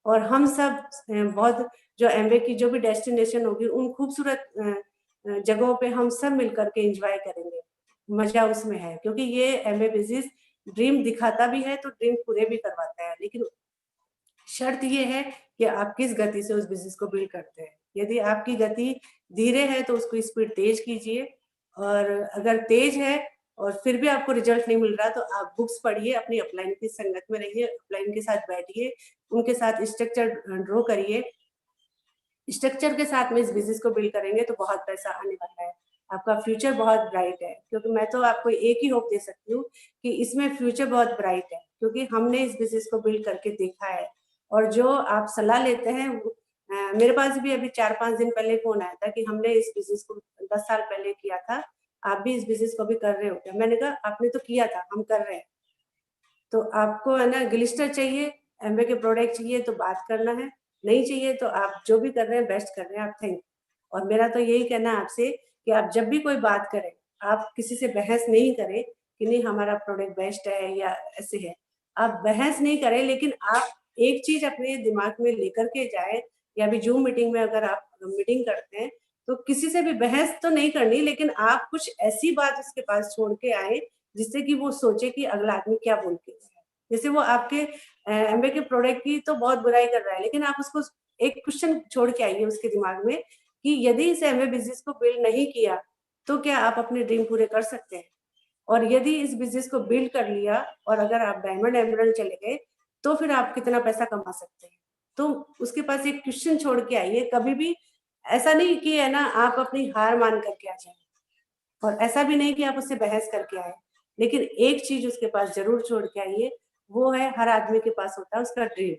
और हम सब बहुत जो एमवे की जो भी डेस्टिनेशन होगी उन खूबसूरत जगहों पे हम सब मिलकर के एंजॉय करेंगे। मजा उसमें है, क्योंकि ये एमवे बिजनेस ड्रीम दिखाता भी है तो ड्रीम पूरे भी करवाता है, लेकिन शर्त ये है कि आप किस गति से उस बिजनेस को बिल्ड करते हैं। यदि आपकी गति धीरे है तो उसको स्पीड तेज कीजिए, और अगर तेज है और फिर भी आपको रिजल्ट नहीं मिल रहा तो आप बुक्स पढ़िए, अपनी अपलाइन की संगत में रहिए, अपलाइन के साथ बैठिए, उनके साथ स्ट्रक्चर ड्रॉ करिए। स्ट्रक्चर के साथ में इस बिजनेस को बिल्ड करेंगे तो बहुत पैसा आने वाला है, आपका फ्यूचर बहुत ब्राइट है। क्योंकि मैं तो आपको एक ही होप दे सकती हूँ कि इसमें फ्यूचर बहुत ब्राइट है, क्योंकि हमने इस बिजनेस को बिल्ड करके देखा है। और जो आप सलाह लेते हैं मेरे पास भी अभी 4-5 दिन पहले फोन आया था कि हमने इस बिजनेस को 10 साल पहले किया था, आप भी इस बिजनेस को भी कर रहे हो क्या? मैंने कहा आपने तो किया था, हम कर रहे हैं। तो आपको है ना ग्लिस्टर चाहिए, एमवे के प्रोडक्ट चाहिए तो बात करना है, नहीं चाहिए तो आप जो भी कर रहे हैं बेस्ट कर रहे हैं, आप थैंक। और मेरा तो यही कहना है आपसे कि आप जब भी कोई बात करें, आप किसी से बहस नहीं करें कि नहीं हमारा प्रोडक्ट बेस्ट है या ऐसे है। आप बहस नहीं करें, लेकिन आप एक चीज अपने दिमाग में लेकर के जाए, या अभी जूम मीटिंग में अगर आप मीटिंग करते हैं तो किसी से भी बहस तो नहीं करनी, लेकिन आप कुछ ऐसी बात उसके पास छोड़ के आए जिससे कि वो सोचे कि अगला आदमी क्या बोल के गया है। जैसे वो आपके एमवे के प्रोडक्ट की तो बहुत बुराई कर रहा है, लेकिन आप उसको एक क्वेश्चन छोड़ के आइए उसके दिमाग में कि यदि इस एमवे बिजनेस को बिल्ड नहीं किया तो क्या आप अपने ड्रीम पूरे कर सकते हैं? और यदि इस बिजनेस को बिल्ड कर लिया और अगर आप डायमंड एमरल्ड चले गए तो फिर आप कितना पैसा कमा सकते हैं? तो उसके पास एक क्वेश्चन छोड़ के आइए। कभी भी ऐसा नहीं कि है ना आप अपनी हार मान करके आ जाए, और ऐसा भी नहीं कि आप उससे बहस करके आए, लेकिन एक चीज उसके पास जरूर छोड़ के आइए, वो है हर आदमी के पास होता है उसका ड्रीम।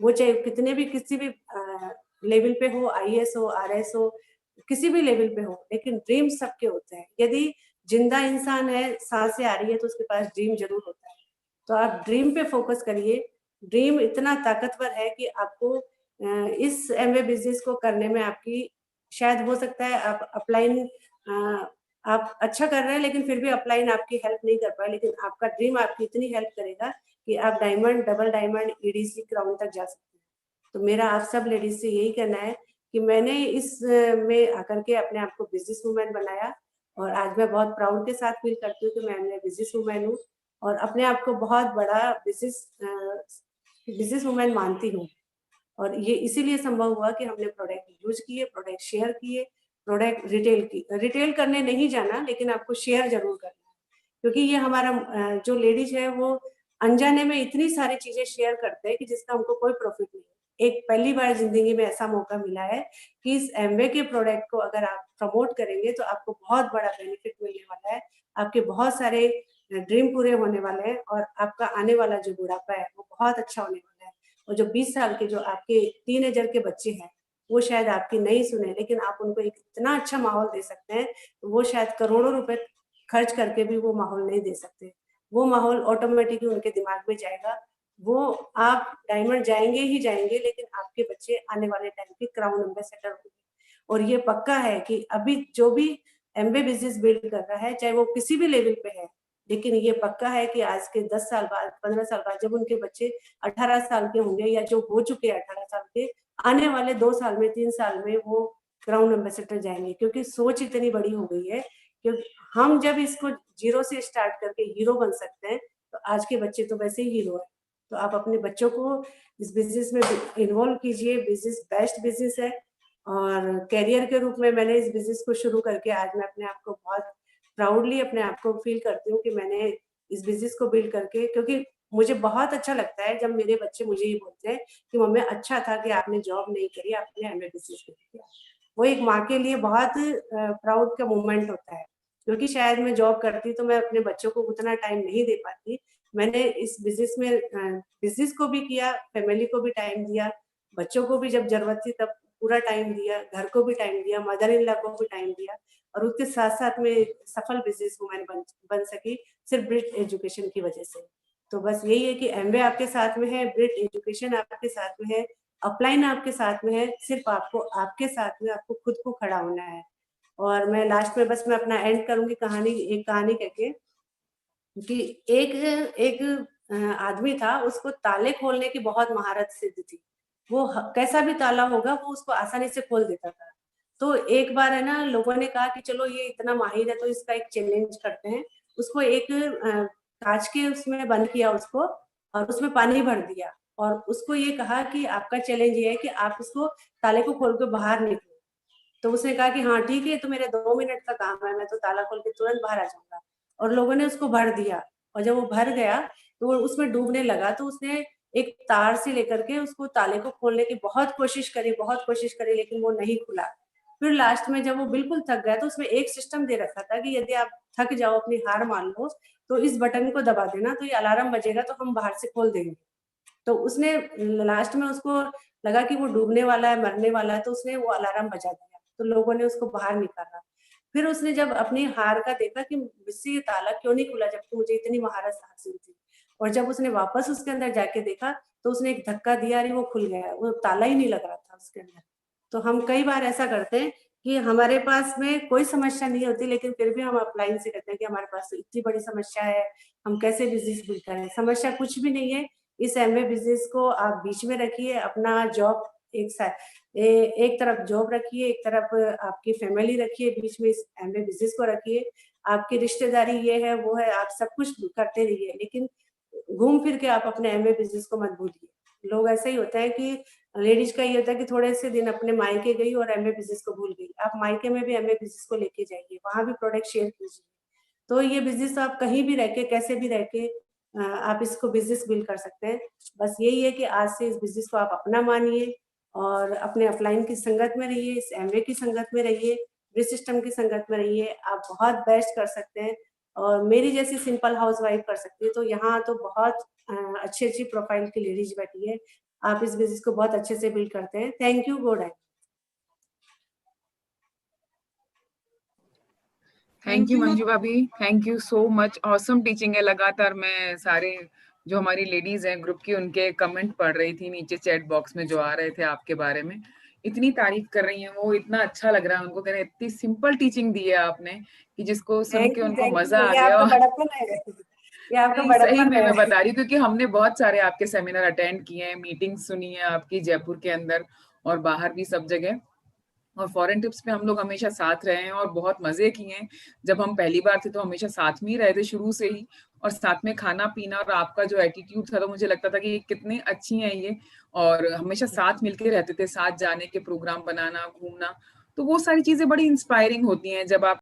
वो चाहे कितने भी किसी भी लेवल पे हो, आईएएस हो, आरएस हो, किसी भी लेवल पे हो, लेकिन ड्रीम सबके होते हैं। यदि जिंदा इंसान है, सांसें आ रही है, तो उसके पास ड्रीम जरूर होता है। तो आप ड्रीम पे फोकस करिए। ड्रीम इतना ताकतवर है कि आपको इस एमवे बिजनेस को करने में आपकी शायद हो सकता है आप अपलाइन आप अच्छा कर रहे हैं, लेकिन फिर भी अपलाइन आपकी हेल्प नहीं कर पाए, लेकिन आपका ड्रीम आपकी इतनी हेल्प करेगा कि आप diamond, double diamond, EDC crown तक जा सकते हैं। तो मेरा आप सब लेडीज से यही कहना है कि मैंने इस में आकर के अपने आप को बिजनेस वूमेन बनाया, और आज मैं बहुत प्राउड के साथ फील करती हूँ कि मैं बिजनेस वूमेन हूँ और अपने आप को बहुत बड़ा बिजनेस वूमेन मानती हूँ। और ये इसीलिए संभव हुआ कि हमने प्रोडक्ट यूज किए, प्रोडक्ट शेयर किए, प्रोडक्ट रिटेल करने नहीं जाना, लेकिन आपको शेयर जरूर करना है। क्योंकि ये हमारा जो लेडीज है वो अनजाने में इतनी सारी चीजें शेयर करते हैं कि जिसका हमको कोई प्रॉफिट नहीं है। एक पहली बार जिंदगी में ऐसा मौका मिला है कि इस एमवे के प्रोडक्ट को अगर आप प्रमोट करेंगे तो आपको बहुत बड़ा बेनिफिट मिलने वाला है, आपके बहुत सारे ड्रीम पूरे होने वाले हैं, और आपका आने वाला जो बुढ़ापा है वो बहुत अच्छा होने वाला है। और जो 20 साल के जो आपके टीनेजर के बच्चे हैं वो शायद आपकी नहीं सुने, लेकिन आप उनको एक इतना अच्छा माहौल दे सकते हैं, वो शायद करोड़ों रुपए खर्च करके भी वो माहौल नहीं दे सकते। वो माहौल ऑटोमेटिकली उनके दिमाग में जाएगा। वो आप डायमंड जाएंगे ही जाएंगे, लेकिन आपके बच्चे आने वाले टाइम के क्राउन एम्बेसडर होंगे। और ये पक्का है कि अभी जो भी एमवे बिजनेस बिल्ड कर रहा है, चाहे वो किसी भी लेवल पे है, लेकिन ये पक्का है कि आज के 10 साल बाद, 15 साल बाद, जब उनके बच्चे 18 साल के होंगे या जो हो चुके हैं 18 साल के, आने वाले 2 साल में, 3 साल में वो क्राउन एम्बेसडर जाएंगे, क्योंकि सोच इतनी बड़ी हो गई है क्योंकि हम जब इसको जीरो से स्टार्ट करके हीरो बन सकते हैं, तो आज के बच्चे तो वैसे ही हीरो है। तो आप अपने बच्चों को इस बिजनेस में इन्वॉल्व कीजिए। बिजनेस बेस्ट बिजनेस है और कैरियर के रूप में मैंने इस बिजनेस को शुरू करके आज मैं अपने आप को बहुत प्राउडली अपने आप को फील करती हूँ कि मैंने इस बिजनेस को बिल्ड करके, क्योंकि मुझे बहुत अच्छा लगता है जब मेरे बच्चे मुझे ये बोलते हैं कि मम्मी अच्छा था कि आपने जॉब नहीं करी, आपने एमए बिजनेस में किया। वो एक माँ के लिए बहुत प्राउड का मोमेंट होता है, क्योंकि शायद मैं जॉब करती तो मैं अपने बच्चों को उतना टाइम नहीं दे पाती। मैंने इस बिजनेस में बिजनेस को भी किया, फैमिली को भी टाइम दिया, बच्चों को भी जब जरूरत थी तब पूरा टाइम दिया, घर को भी टाइम दिया, मदर इन लॉ को भी टाइम दिया और उसके साथ-साथ में सफल बिजनेस वुमन बन सकी सिर्फ ब्रिट एजुकेशन की वजह से। तो बस यही है कि एमवे आपके साथ में है, ब्रिट एजुकेशन आपके साथ में है, अपलाइन आपके साथ में है, सिर्फ आपको आपके साथ में आपको खुद को खड़ा होना है। और मैं लास्ट में बस मैं अपना एंड करूँगी एक कहानी कहके कि एक आदमी था, उसको ताले खोलने की बहुत महारत सिद्ध थी। वो कैसा भी ताला होगा वो उसको आसानी से खोल देता था। तो एक बार है ना लोगों ने कहा कि चलो ये इतना माहिर है तो इसका एक चैलेंज करते हैं। उसको एक कांच के उसमें बंद किया उसको और उसमें पानी भर दिया और उसको ये कहा कि आपका चैलेंज ये है कि आप उसको ताले को खोल के बाहर निकलो। तो उसने कहा कि हाँ ठीक है, तो मेरे 2 मिनट का काम है, मैं तो ताला खोल के तुरंत बाहर आ जाऊंगा। और लोगों ने उसको भर दिया और जब वो भर गया तो वो उसमें डूबने लगा। तो उसने एक तार से लेकर के उसको ताले को खोलने की बहुत कोशिश करी लेकिन वो नहीं खुला। फिर लास्ट में जब वो बिल्कुल थक गया तो उसमें एक सिस्टम दे रखा था कि यदि आप थक जाओ, अपनी हार मान लो, तो इस बटन को दबा देना, तो ये अलार्म बजेगा तो हम बाहर से खोल देंगे। तो उसने लास्ट में उसको लगा कि वो डूबने वाला है, मरने वाला है, तो उसने वो अलार्म बजा दिया। तो लोगों ने उसको बाहर निकाला। फिर उसने जब अपनी हार का देखा कि मुझसे ये ताला क्यों नहीं खुला जबकि मुझे इतनी महारत हासिल थी। और जब उसने वापस उसके अंदर जाके देखा तो उसने एक धक्का दिया, अरे वो खुल गया, वो ताला ही नहीं लग रहा था उसके अंदर। तो हम कई बार ऐसा करते हैं कि हमारे पास में कोई समस्या नहीं होती लेकिन फिर भी हम अप्लाइन से कहते हैं कि हमारे पास तो इतनी बड़ी समस्या है, हम कैसे बिजनेस बिल्ड करें। समस्या कुछ भी नहीं है। इस एमवे बिजनेस को आप बीच में रखिए, अपना जॉब एक तरफ जॉब रखिए, एक तरफ आपकी फैमिली रखिए, बीच में इस एमवे बिजनेस को रखिए। आपकी रिश्तेदारी ये है वो है, आप सब कुछ करते रहिए लेकिन घूम फिर के आप अपने एमवे बिजनेस को मत भूलिए। लोग ऐसा ही होता है कि लेडीज का ये होता है कि थोड़े से दिन अपने मायके गई और एमवे बिजनेस को भूल गई। आप मायके में भी एमवे बिजनेस को लेके जाइए, वहां भी प्रोडक्ट शेयर कीजिए। तो ये बिजनेस आप कहीं भी रह के, कैसे भी रह के आप इसको बिजनेस बिल्ड कर सकते हैं। बस यही है कि आज से इस बिजनेस को आप अपना मानिए और अपने अपलाइन की संगत में रहिए, इस एमवे की संगत में रहिए, ब्रिज सिस्टम की संगत में रहिए। आप बहुत बेस्ट कर सकते हैं और मेरी जैसी सिंपल हाउसवाइफ कर सकती है। तो यहाँ तो बहुत अच्छी प्रोफाइल की लेडीज बैठी है। आप इस बिजनेस को बहुत अच्छे से बिल्ड करते हैं। Thank you. Good night. Thank you Manju भाभी, thank you so much. Awesome teaching है। लगातार मैं सारे जो हमारी लेडीज हैं ग्रुप की उनके कमेंट पढ़ रही थी नीचे चैट बॉक्स में जो आ रहे थे आपके बारे में। इतनी तारीफ कर रही हैं वो, इतना अच्छा लग रहा है उनको। कह रहे इतनी सिंपल टीचिंग दी है आपने कि जिसको सुन के उनको मजा आ ये गया। आपका और बड़प्पन है, ये आपका नहीं, सही बड़प्पन में है। मैं बता रही हूँ क्योंकि हमने बहुत सारे आपके सेमिनार अटेंड किए हैं, मीटिंग सुनी है आपकी जयपुर के अंदर और बाहर भी सब जगह। और फॉरेन ट्रिप्स पे हम लोग हमेशा साथ रहे हैं और बहुत मजे किए हैं। जब हम पहली बार थे तो हमेशा साथ में ही रहे थे शुरू से ही, और साथ में खाना पीना और आपका जो एटीट्यूड था तो मुझे लगता था कि कितनी अच्छी हैं ये। और हमेशा साथ मिलके रहते थे, साथ जाने के प्रोग्राम बनाना, घूमना। तो वो सारी चीजें बड़ी इंस्पायरिंग होती हैं जब आप